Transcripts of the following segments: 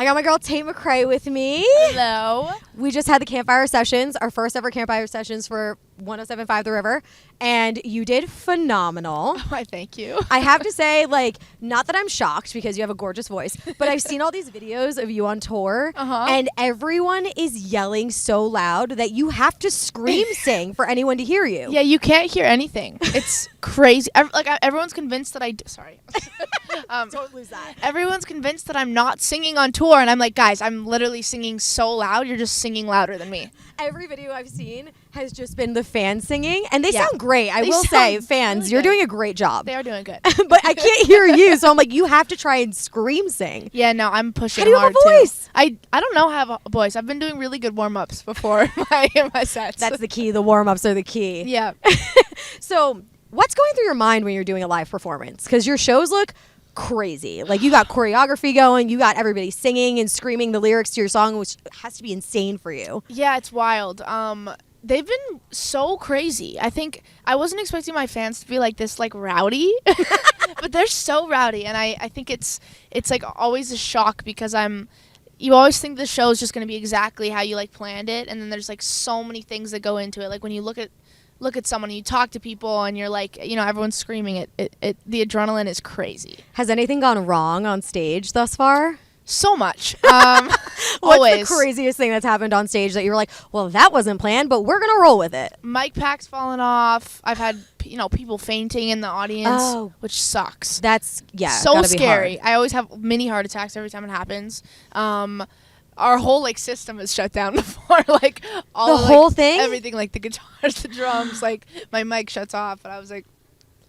got my girl Tate McRae with me. Hello. We just had the Campfire Sessions, our first ever Campfire Sessions for 107.5 The River, and you did phenomenal. Oh, I thank you. I have to say, like, not that I'm shocked because you have a gorgeous voice, but I've seen all these videos of you on tour, and everyone is yelling so loud that you have to scream sing for anyone to hear you. Yeah, you can't hear anything. It's crazy. Everyone's convinced that sorry. Don't lose that. Everyone's convinced that I'm not singing on tour, and I'm like, guys, I'm literally singing so loud. You're just singing louder than me. Every video I've seen has just been the fans singing, and they sound great. I will say, fans, really you're good. doing a great job. They are doing good. But I can't hear you, so I'm like, you have to try and scream sing. Yeah, no, I'm pushing hard. How do you have a voice? Too. I don't know how to have a voice. I've been doing really good warm-ups before my sets. That's the key. The warm-ups are the key. Yeah. So what's going through your mind when you're doing a live performance? Because your shows look crazy. Like, you got choreography going, you got everybody singing and screaming the lyrics to your song, which has to be insane for you. Yeah, it's wild. They've been so crazy. I think I wasn't expecting my fans to be like this, like, rowdy, but they're so rowdy, and I think it's like always a shock because you always think the show is just going to be exactly how you like planned it, and then there's like so many things that go into it. Like when you look at someone and you talk to people and you're like, everyone's screaming, the adrenaline is crazy. Has anything gone wrong on stage thus far? So much. What's Always. the craziest thing that's happened on stage that you're like, well, that wasn't planned, but we're gonna roll with it? Mic packs falling off. I've had people fainting in the audience, which sucks. That's so scary. I always have mini heart attacks every time it happens. Our whole system is shut down before all the whole thing, everything, like the guitars, the drums, my mic shuts off, and I was like,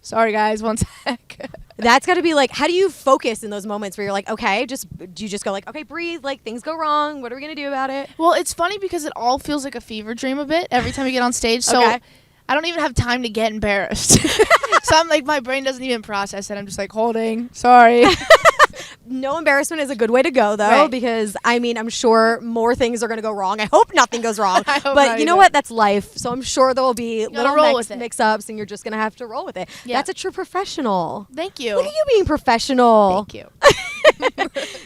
sorry guys, one sec. That's got to be how do you focus in those moments where you're like, okay, do you just go okay, breathe, things go wrong, what are we gonna do about it? Well, it's funny because it all feels like a fever dream a bit every time you get on stage. So I don't even have time to get embarrassed. So I'm like, my brain doesn't even process it. I'm just holding, sorry. No embarrassment is a good way to go, though, because, I'm sure more things are going to go wrong. I hope nothing goes wrong. But you know what? That's life. So I'm sure there will be little mix-ups, and you're just going to have to roll with it. Yeah. That's a true professional. Thank you. Look at you being professional. Thank you.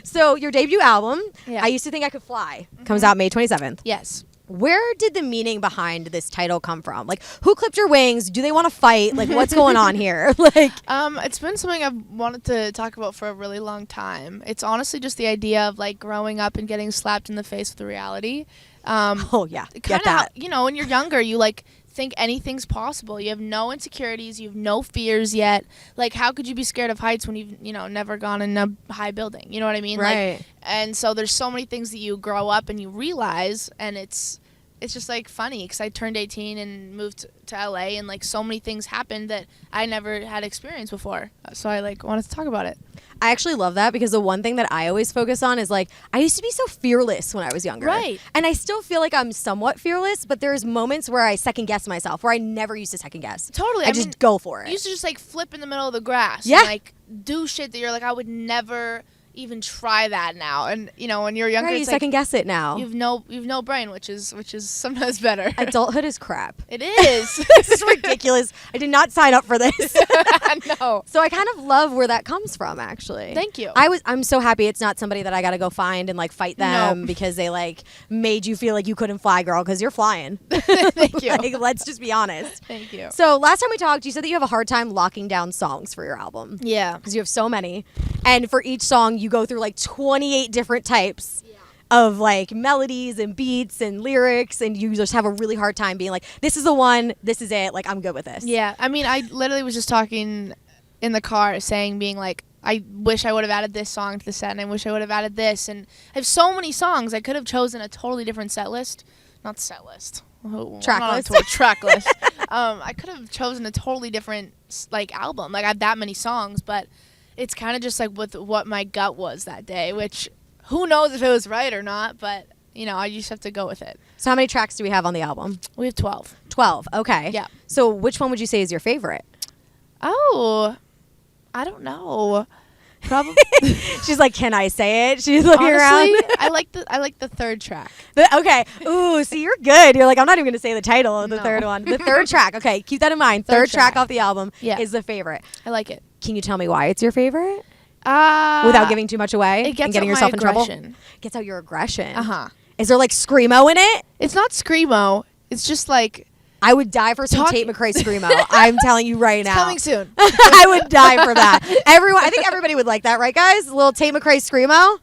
So your debut album, I Used to Think I Could Fly, comes out May 27th. Yes. Where did the meaning behind this title come from? Who clipped your wings? Do they want to fight? What's going on here? It's been something I've wanted to talk about for a really long time. It's honestly just the idea of growing up and getting slapped in the face with reality. Oh yeah, get that. When you're younger, you think anything's possible. You have no insecurities. You have no fears yet. How could you be scared of heights when you've never gone in a high building? You know what I mean? Right. And so there's so many things that you grow up and you realize, and it's just funny because I turned 18 and moved to LA, and so many things happened that I never had experienced before. So I wanted to talk about it. I actually love that because the one thing that I always focus on is I used to be so fearless when I was younger. Right. And I still feel like I'm somewhat fearless, but there's moments where I second guess myself, where I never used to second guess. Totally. I just go for it. You used to just flip in the middle of the grass. Yeah. And do shit that you're I would never even try that now. And when you're younger, right, you second guess it now. You've no brain, which is sometimes better. Adulthood is crap. It is. This is ridiculous. I did not sign up for this. No. So I kind of love where that comes from, actually. Thank you. I'm so happy it's not somebody that I got to go find and fight them because they made you feel like you couldn't fly, girl, because you're flying. Thank you. Let's just be honest. Thank you. So last time we talked, you said that you have a hard time locking down songs for your album. Yeah. Because you have so many. And for each song, you go through 28 different types of melodies and beats and lyrics, and you just have a really hard time being this is the one, this is it, I'm good with this. Yeah. I literally was just talking in the car being I wish I would have added this song to the set, and I wish I would have added this, and I have so many songs. I could have chosen a totally different set list. Not set list. Track list. Track list. I could have chosen a totally different album. I have that many songs, but it's kind of just with what my gut was that day, which who knows if it was right or not, but I just have to go with it. So how many tracks do we have on the album? We have 12. 12, okay. Yeah. So which one would you say is your favorite? Oh, I don't know. Probably. She's can I say it? She's looking Honestly, around. I like the third track. Okay. Ooh, see, you're good. You're I'm not even going to say the title of the third one. The third track. Okay, keep that in mind. Third track off the album is the favorite. I like it. Can you tell me why it's your favorite? Without giving too much away it gets and getting out yourself my in trouble? aggression. Gets out your aggression. Uh-huh. Is there like Screamo in it? It's not Screamo. It's just like... I would die for some Tate McRae Screamo. I'm telling you right now. Coming soon. I would die for that. I think everybody would like that, right, guys? A little Tate McRae Screamo.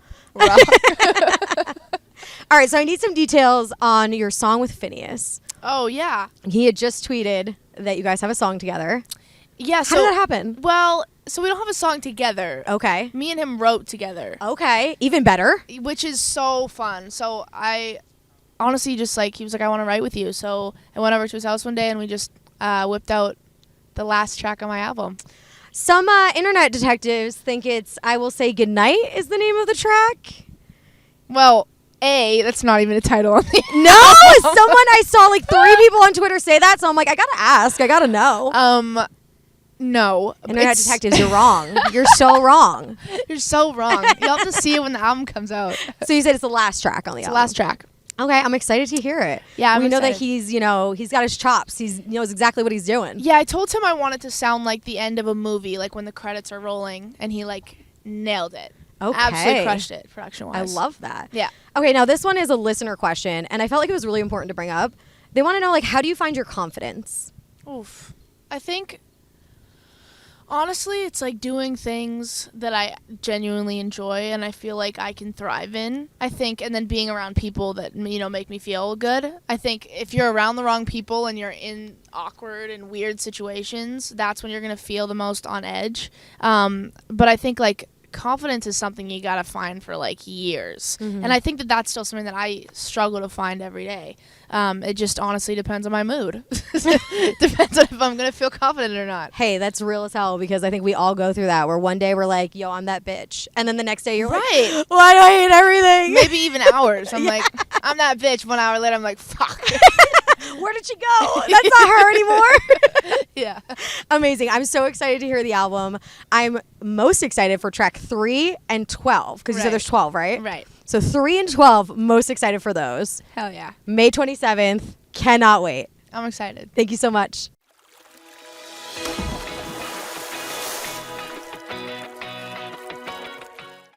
All right, so I need some details on your song with Phineas. Oh, yeah. He had just tweeted that you guys have a song together. Yeah. How did that happen? Well, so we don't have a song together. Okay. Me and him wrote together. Okay. Even better. Which is so fun. So I honestly just like, he was like, I want to write with you. So I went over to his house one day and we just whipped out the last track on my album. Some internet detectives think it's I Will Say Goodnight is the name of the track. Well, that's not even a title on the No, someone I saw like 3 people on Twitter say that, so I'm like, I gotta ask, I gotta know. No. Internet detectives, you're wrong. You're so wrong. You're so wrong. You'll have to see it when the album comes out. So you said it's the last track on the album. It's the last track. Okay, I'm excited to hear it. Yeah, we know that he's got his chops. He knows exactly what he's doing. Yeah, I told him I wanted to sound like the end of a movie, like when the credits are rolling, and he like nailed it. Okay. Absolutely crushed it, production-wise. I love that. Yeah. Okay, now this one is a listener question, and I felt like it was really important to bring up. They want to know, like, how do you find your confidence? Oof. I think, honestly, it's like doing things that I genuinely enjoy and I feel like I can thrive in, I think, and then being around people that, make me feel good. I think if you're around the wrong people and you're in awkward and weird situations, that's when you're going to feel the most on edge. But I think, like, confidence is something you gotta find for like years, and I think that that's still something that I struggle to find every day. It just honestly depends on my mood. Depends on if I'm gonna feel confident or not. Hey, that's real as hell, because I think we all go through that, where one day we're like, yo, I'm that bitch, and then the next day you're like, why do I hate everything? Maybe even hours. I'm like, I'm that bitch. 1 hour later I'm like, fuck. Where did she go? That's not her anymore. Yeah. Amazing. I'm so excited to hear the album. I'm most excited for track 3 and 12, because you said there's 12, right? Right. So 3 and 12, most excited for those. Hell yeah. May 27th. Cannot wait. I'm excited. Thank you so much.